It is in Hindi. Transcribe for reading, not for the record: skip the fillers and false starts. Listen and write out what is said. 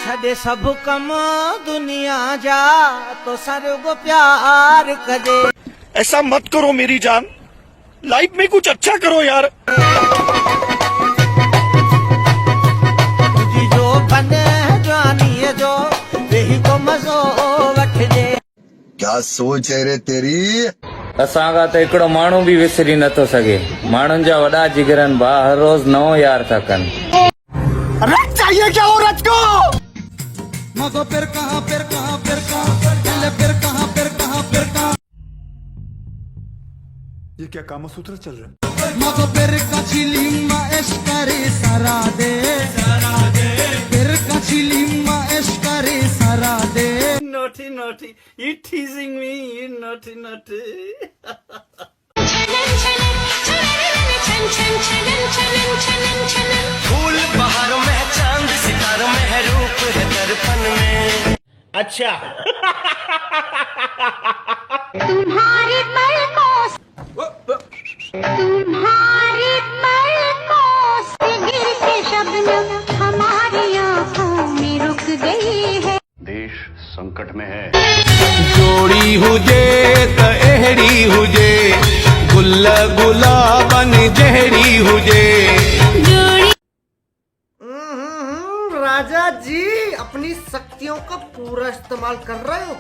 छदे सब कम दुनिया जा तो सर्व प्यार कदे। ऐसा मत करो मेरी जान, लाइफ में कुछ अच्छा करो यार। तुझी जो बने जानी है जो वही को मजो वठ दे। क्या सोच है रे तेरी। असां खां त हिकिड़ो माण्हू बि विसरी नथो सघे। माण्हुनि जा वॾा जिगरनि भाउ हर रोज़ नओं यार था कनि। रथ चाहिए क्या औरत को। मगो फिर कहाँ फिर कहाँ फिर कहाँ फिर कहाँ फिर कहाँ फिर कहाँ। ये क्या कामसूत्र चल रहा है। मगो फिर कचिलिम्मा एस्करे सरा दे फिर कचिलिम्मा एस्करे सरा दे। Naughty naughty, you teasing me, you naughty naughty. फूल बहारों में चांद सितारों में है रूप है दर्पण में। अच्छा तुम्हारी पलकों से गिर के शबनम हमारी आंखों में रुक गई है। देश संकट में है। जोड़ी हुजे त एहड़ी हुजे, गुल गुलाबन जहड़ी हुजे। राजा जी अपनी शक्तियों का पूरा इस्तेमाल कर रहे हो।